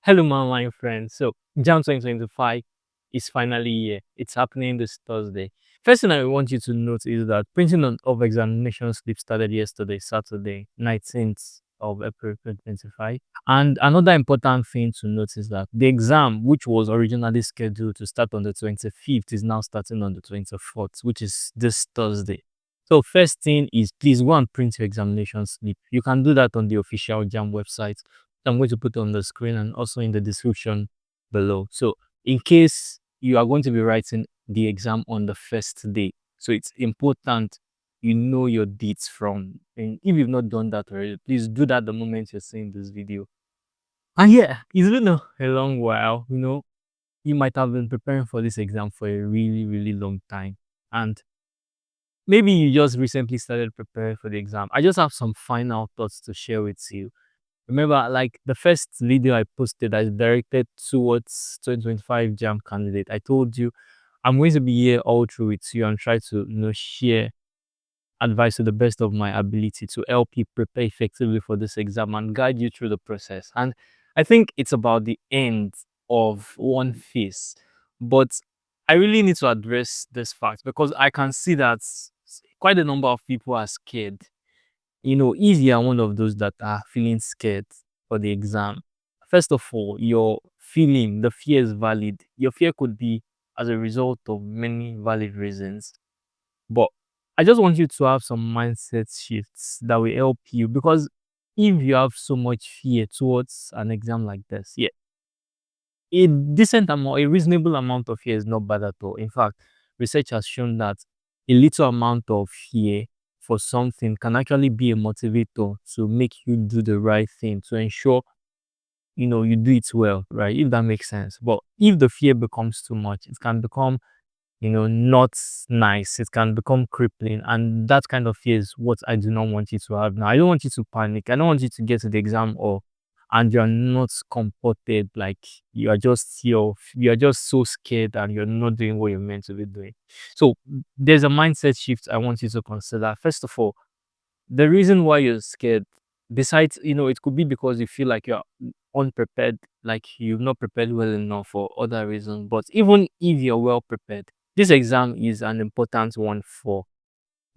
Hello, my friends. So, JAMB 2025 is finally here. It's happening this Thursday. First thing I want you to note is that printing of examination slip started yesterday, Saturday, 19th of April 2025. And another important thing to note is that the exam, which was originally scheduled to start on the 25th, is now starting on the 24th, which is this Thursday. So, first thing is please go and print your examination slip. You can do that on the official JAMB website. I'm going to put on the screen and also in the description below. So in case you are going to be writing the exam on the first day, so it's important you know your dates from. And if you've not done that already, please do that the moment you're seeing this video. And yeah, it's been a long while. You might have been preparing for this exam for a really, really long time. And maybe you just recently started preparing for the exam. I just have some final thoughts to share with you. Remember, like the first video I posted I directed towards 2025 JAMB candidate, I told you I'm going to be here all through with you and try to share advice to the best of my ability to help you prepare effectively for this exam and guide you through the process. And I think it's about the end of one phase. But I really need to address this fact because I can see that quite a number of people are scared. If you are one of those that are feeling scared for the exam, first of all, your feeling, the fear is valid. Your fear could be as a result of many valid reasons. But I just want you to have some mindset shifts that will help you because if you have so much fear towards an exam like this, yeah, a reasonable amount of fear is not bad at all. In fact, research has shown that a little amount of fear for something can actually be a motivator to make you do the right thing to ensure you do it well, right? If that makes sense. But if the fear becomes too much, it can become not nice. It can become crippling. And that kind of fear is what I do not want you to have now. I don't want you to panic. I don't want you to get to the exam and you're not comported, like you are just so scared and you're not doing what you're meant to be doing. So there's a mindset shift I want you to consider. First of all, the reason why you're scared, besides, it could be because you feel like you're unprepared, like you've not prepared well enough for other reasons. But even if you're well prepared, this exam is an important one for,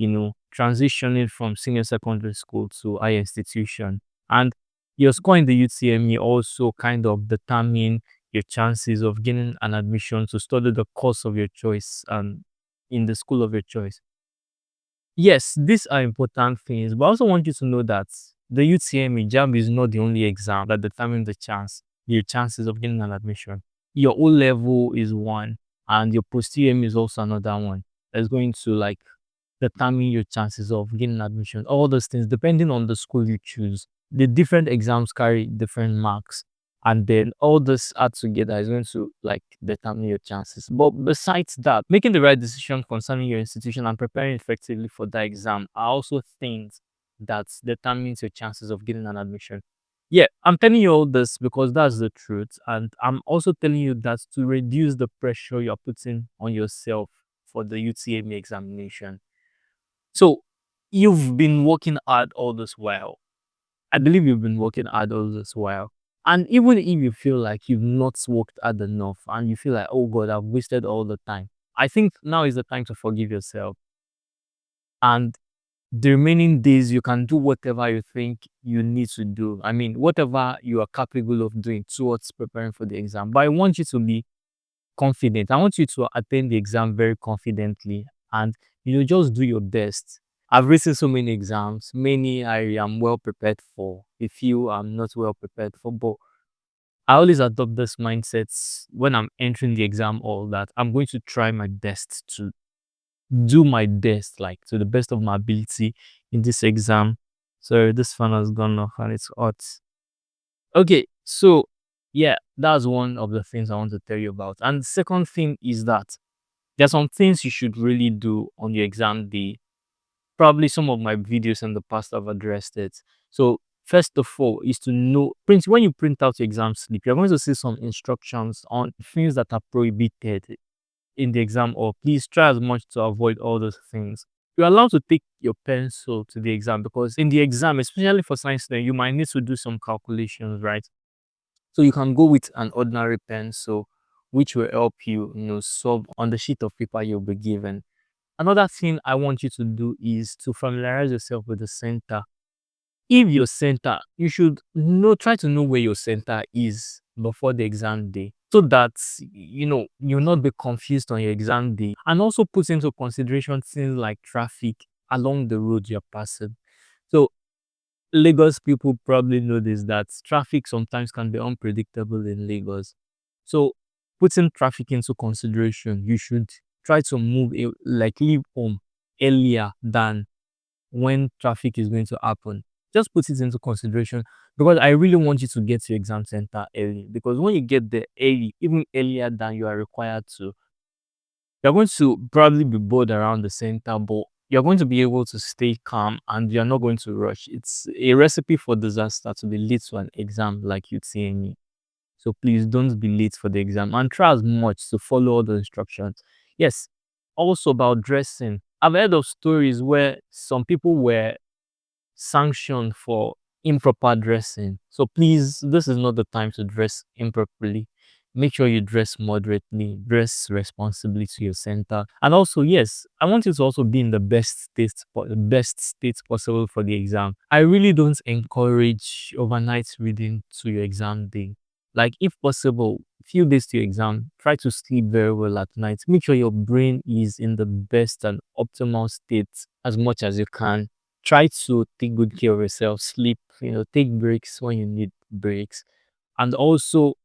transitioning from senior secondary school to higher institution. And your score in the UTME also kind of determine your chances of getting an admission to study the course of your choice and in the school of your choice. Yes, these are important things, but I also want you to know that the UTME JAMB is not the only exam that determines your chances of getting an admission. Your O level is one, and your post UTME is also another one that's going to determine your chances of getting admission. All those things, depending on the school you choose, the different exams carry different marks, and then all this add together is going to determine your chances. But besides that, making the right decision concerning your institution and preparing effectively for that exam are also things that determines your chances of getting an admission. Yeah, I'm telling you all this because that's the truth, and I'm also telling you that to reduce the pressure you're putting on yourself for the UTME examination. So you've been working hard all this while. I believe you've been working hard all this while. And even if you feel like you've not worked hard enough and you feel like, oh God, I've wasted all the time, I think now is the time to forgive yourself. And the remaining days, you can do whatever you think you need to do. I mean, whatever you are capable of doing towards preparing for the exam. But I want you to be confident. I want you to attend the exam very confidently and just do your best. I've written so many exams, many I am well prepared for, a few I'm not well prepared for, but I always adopt this mindset when I'm entering the exam hall that I'm going to try my best to do my best, like to the best of my ability in this exam. So this fan has gone off and it's hot. Okay, so yeah, that's one of the things I want to tell you about. And the second thing is that there's some things you should really do on your exam day. Probably some of my videos in the past have addressed it. So first of all is to know print when you print out your exam slip, you're going to see some instructions on things that are prohibited in the exam, or please try as much to avoid all those things. You're allowed to take your pencil to the exam because in the exam, especially for science, you might need to do some calculations, right? So you can go with an ordinary pencil, which will help you, solve on the sheet of paper you'll be given. Another thing I want you to do is to familiarize yourself with the center. If your center, you should try to know where your center is before the exam day, so that you'll not be confused on your exam day, and also put into consideration things like traffic along the road you're passing. So Lagos people probably know this, that traffic sometimes can be unpredictable in Lagos. So putting traffic into consideration, you should try to leave home earlier than when traffic is going to happen. Just put it into consideration, because I really want you to get to your exam center early. Because when you get there early, even earlier than you are required to, you're going to probably be bored around the center, but you're going to be able to stay calm and you're not going to rush. It's a recipe for disaster to be late to an exam like UTME. So please don't be late for the exam, and try as much to follow all the instructions. Yes, also about dressing. I've heard of stories where some people were sanctioned for improper dressing. So please, this is not the time to dress improperly. Make sure you dress moderately, dress responsibly to your center. And also, yes, I want you to also be in the best state possible for the exam. I really don't encourage overnight reading to your exam day. Like, if possible, few days to your exam, try to sleep very well at night. Make sure your brain is in the best and optimal state as much as you can. Try to take good care of yourself, sleep, take breaks when you need breaks. And also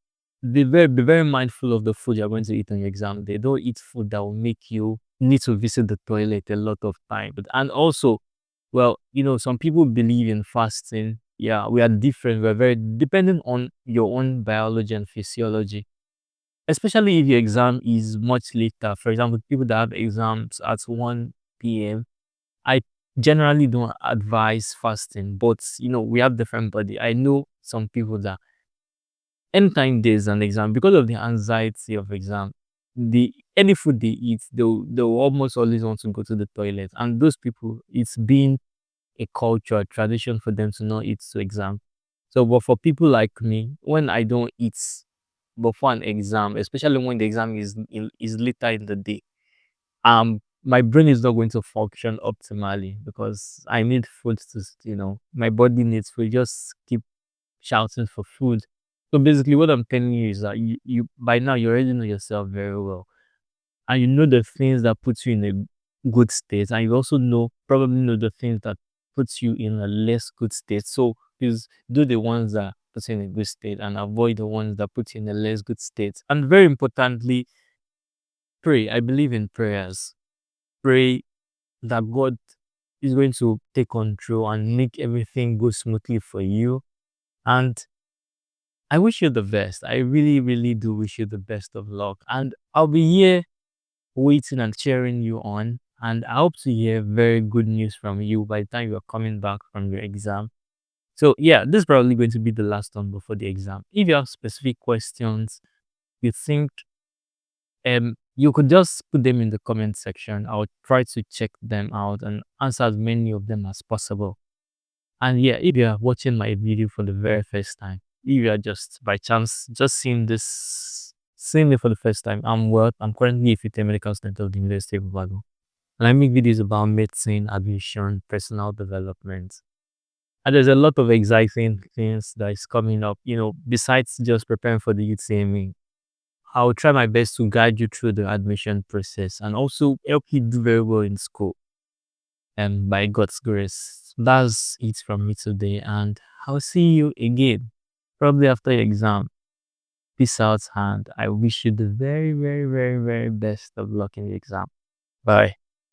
be very mindful of the food you're going to eat on your exam day. Don't eat food that will make you need to visit the toilet a lot of time. And also, well, some people believe in fasting. Yeah, we are different. We're very dependent on your own biology and physiology, especially if your exam is much later. For example, people that have exams at 1 p.m., I generally don't advise fasting, but we have different body. I know some people that anytime there's an exam, because of the anxiety of exam, any food they eat, they'll almost always want to go to the toilet. And those people, it's been a culture, a tradition for them to not eat to exam. So, but for people like me, when I don't eat before an exam, especially when the exam is later in the day, my brain is not going to function optimally, because I need food to, my body needs food. Just keep shouting for food. So basically, what I'm telling you is that you by now you already know yourself very well, and you know the things that put you in a good state, and you also probably know the things that puts you in a less good state. So please do the ones that put you in a good state and avoid the ones that put you in a less good state. And very importantly, pray. I believe in prayers. Pray that God is going to take control and make everything go smoothly for you. And I wish you the best. I really, really do wish you the best of luck. And I'll be here waiting and cheering you on. And I hope to hear very good news from you by the time you're coming back from your exam. So yeah, this is probably going to be the last one before the exam. If you have specific questions, you think you could just put them in the comment section. I'll try to check them out and answer as many of them as possible. And yeah, if you are watching my video for the very first time, if you are just by chance just seeing it for the first time, I'm currently a fifth medical student of the University of Ibadan. And I make videos about medicine, admission, personal development. And there's a lot of exciting things that is coming up, besides just preparing for the UTME. I'll try my best to guide you through the admission process and also help you do very well in school. And by God's grace, that's it from me today. And I'll see you again, probably after your exam. Peace out, and I wish you the very, very, very, very best of luck in the exam. Bye.